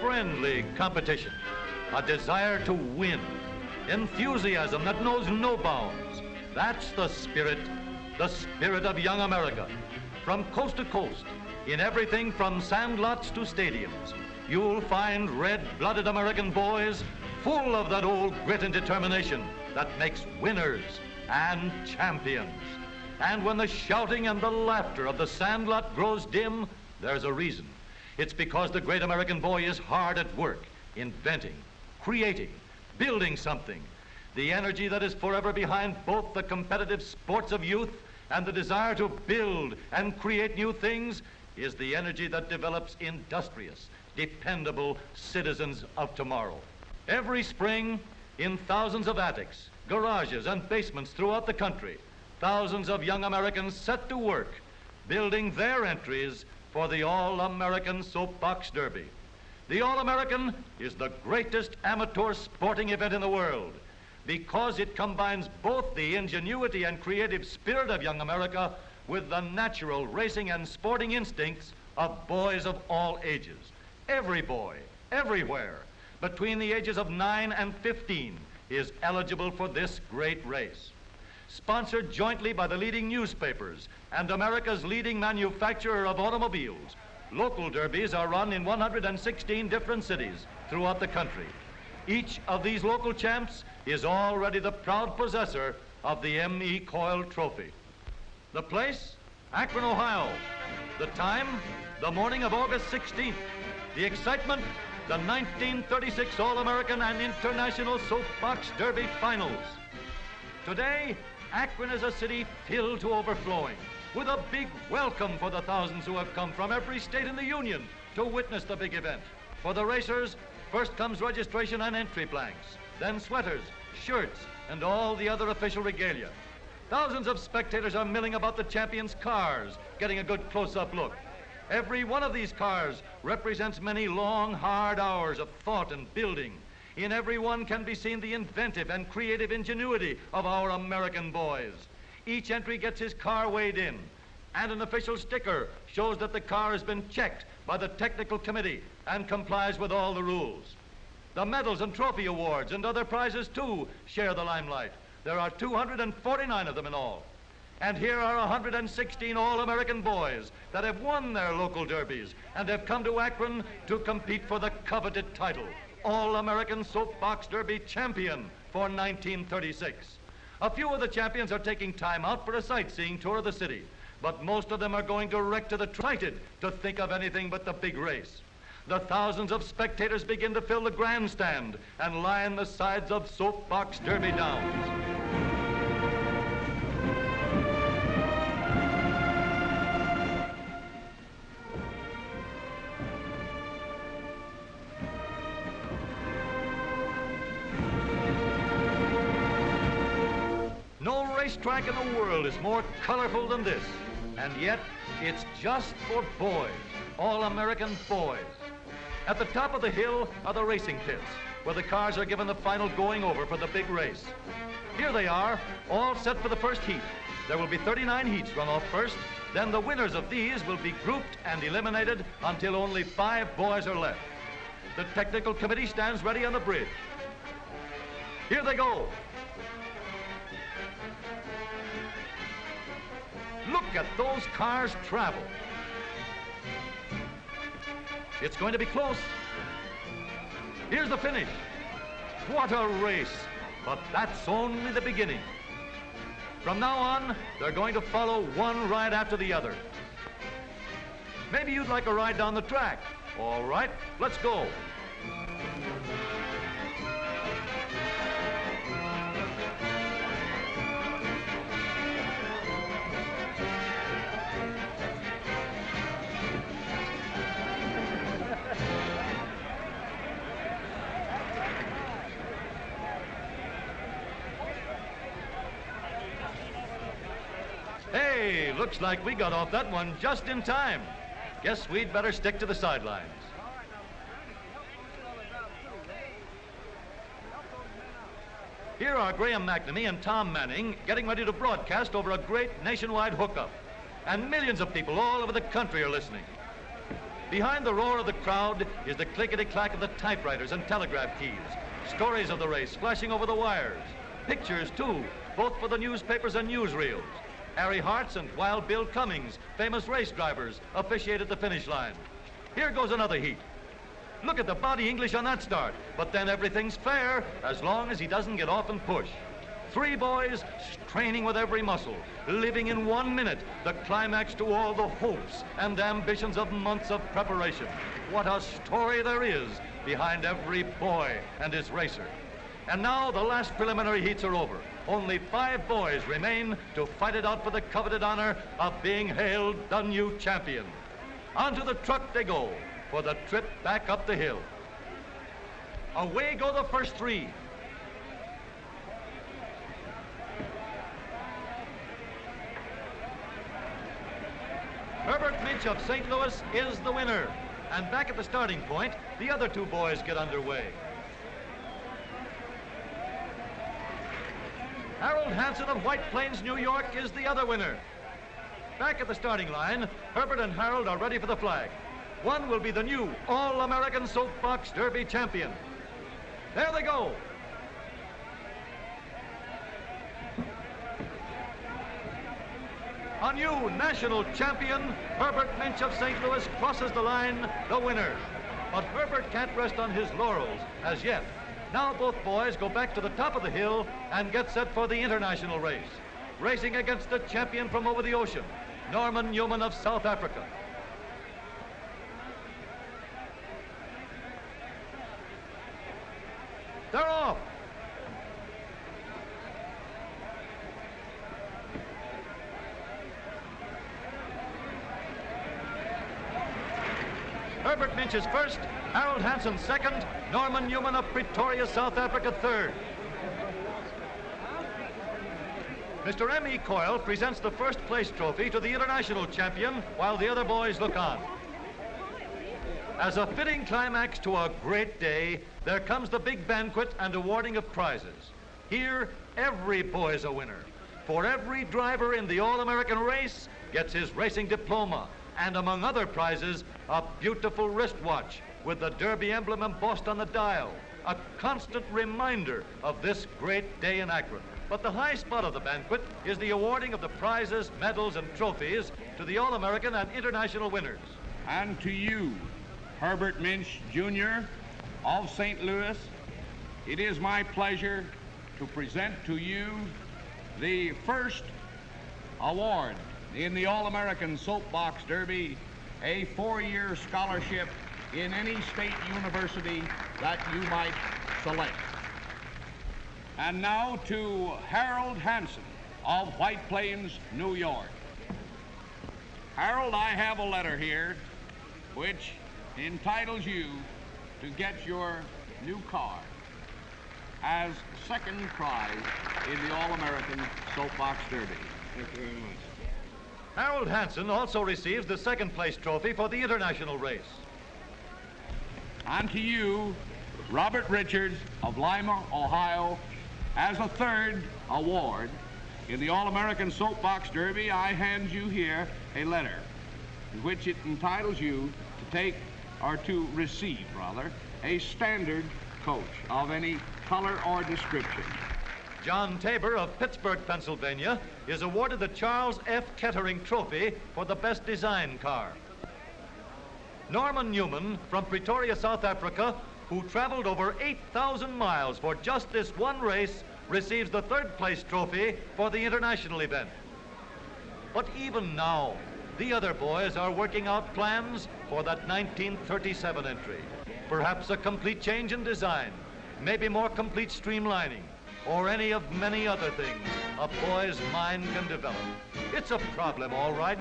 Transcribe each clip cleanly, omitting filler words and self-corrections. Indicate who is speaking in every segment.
Speaker 1: friendly competition, a desire to win, enthusiasm that knows no bounds. That's the spirit of young America. From coast to coast, in everything from sandlots to stadiums, you'll find red-blooded American boys full of that old grit and determination that makes winners and champions. And when the shouting and the laughter of the sandlot grows dim, there's a reason. It's because the great American boy is hard at work, inventing, creating, building something. The energy that is forever behind both the competitive sports of youth and the desire to build and create new things is the energy that develops industrious, dependable citizens of tomorrow. Every spring, in thousands of attics, garages, and basements throughout the country, thousands of young Americans set to work building their entries for the All-American Soapbox Derby. The All-American is the greatest amateur sporting event in the world because it combines both the ingenuity and creative spirit of young America with the natural racing and sporting instincts of boys of all ages. Every boy, everywhere, between the ages of 9 and 15 is eligible for this great race. Sponsored jointly by the leading newspapers and America's leading manufacturer of automobiles, local derbies are run in 116 different cities throughout the country. Each of these local champs is already the proud possessor of the M.E. Coyle Trophy. The place? Akron, Ohio. The time? The morning of August 16th. The excitement? The 1936 All-American and International Soapbox Derby Finals. Today, Akron is a city filled to overflowing, with a big welcome for the thousands who have come from every state in the Union to witness the big event. For the racers, first comes registration and entry blanks, then sweaters, shirts, and all the other official regalia. Thousands of spectators are milling about the champions' cars, getting a good close-up look. Every one of these cars represents many long, hard hours of thought and building. In every one can be seen the inventive and creative ingenuity of our American boys. Each entry gets his car weighed in, and an official sticker shows that the car has been checked by the technical committee and complies with all the rules. The medals and trophy awards and other prizes, too, share the limelight. There are 249 of them in all. And here are 116 All-American boys that have won their local derbies and have come to Akron to compete for the coveted title, All-American Soapbox Derby Champion for 1936. A few of the champions are taking time out for a sightseeing tour of the city, but most of them are going direct to the excited to think of anything but the big race. The thousands of spectators begin to fill the grandstand and line the sides of Soapbox Derby downs. No racetrack in the world is more colorful than this, and yet it's just for boys, all-American boys. At the top of the hill are the racing pits, where the cars are given the final going over for the big race. Here they are, all set for the first heat. There will be 39 heats run off first, then the winners of these will be grouped and eliminated until only 5 boys are left. The technical committee stands ready on the bridge. Here they go. Look at those cars travel. It's going to be close. Here's the finish. What a race, but that's only the beginning. From now on, they're going to follow one ride after the other. Maybe you'd like a ride down the track. All right, let's go. Hey, looks like we got off that one just in time. Guess we'd better stick to the sidelines. Here are Graham McNamee and Tom Manning getting ready to broadcast over a great nationwide hookup. And millions of people all over the country are listening. Behind the roar of the crowd is the clickety-clack of the typewriters and telegraph keys. Stories of the race flashing over the wires. Pictures, too, both for the newspapers and newsreels. Harry Hartz and Wild Bill Cummings, famous race drivers, officiate at the finish line. Here goes another heat. Look at the body English on that start, but then everything's fair as long as he doesn't get off and push. Three boys straining with every muscle, living in 1 minute the climax to all the hopes and ambitions of months of preparation. What a story there is behind every boy and his racer. And now the last preliminary heats are over. Only 5 boys remain to fight it out for the coveted honor of being hailed the new champion. Onto the truck they go for the trip back up the hill. Away go the first 3. Herbert Minch of St. Louis is the winner. And back at the starting point, the other 2 boys get underway. Harold Hansen of White Plains, New York is the other winner. Back at the starting line, Herbert and Harold are ready for the flag. One will be the new All-American Soapbox Derby champion. There they go. A new national champion, Herbert Minch of St. Louis, crosses the line, the winner. But Herbert can't rest on his laurels as yet. Now both boys go back to the top of the hill and get set for the international race. Racing against the champion from over the ocean, Norman Newman of South Africa. They're off. Herbert Minch is first, Harold Hansen second, Norman Newman of Pretoria, South Africa third. Mr. M.E. Coyle presents the first place trophy to the international champion while the other boys look on. As a fitting climax to a great day, there comes the big banquet and awarding of prizes. Here, every boy is a winner. For every driver in the All-American race gets his racing diploma, and among other prizes, a beautiful wristwatch with the Derby emblem embossed on the dial, a constant reminder of this great day in Akron. But the high spot of the banquet is the awarding of the prizes, medals, and trophies to the All-American and international winners.
Speaker 2: And to you, Herbert Minch, Jr. of St. Louis, it is my pleasure to present to you the first award in the All-American Soapbox Derby, a 4-year scholarship in any state university that you might select. And now to Harold Hansen of White Plains, New York. Harold, I have a letter here which entitles you to get your new car as second prize in the All-American Soapbox Derby. Thank you very much.
Speaker 1: Harold Hansen also receives the second place trophy for the international race.
Speaker 2: And to you, Robert Richards of Lima, Ohio, as a third award in the All-American Soapbox Derby, I hand you here a letter in which it entitles you to take, or to receive, rather, a standard coach of any color or description.
Speaker 1: John Tabor of Pittsburgh, Pennsylvania, is awarded the Charles F. Kettering Trophy for the best design car. Norman Newman from Pretoria, South Africa, who traveled over 8,000 miles for just this one race, receives the third place trophy for the international event. But even now, the other boys are working out plans for that 1937 entry. Perhaps a complete change in design, maybe more complete streamlining, or any of many other things a boy's mind can develop. It's a problem, all right,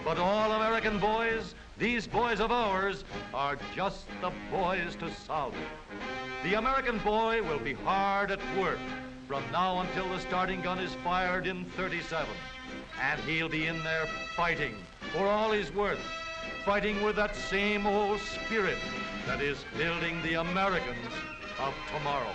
Speaker 1: but all American boys, these boys of ours, are just the boys to solve it. The American boy will be hard at work from now until the starting gun is fired in 37. And he'll be in there fighting for all he's worth, fighting with that same old spirit that is building the Americans of tomorrow.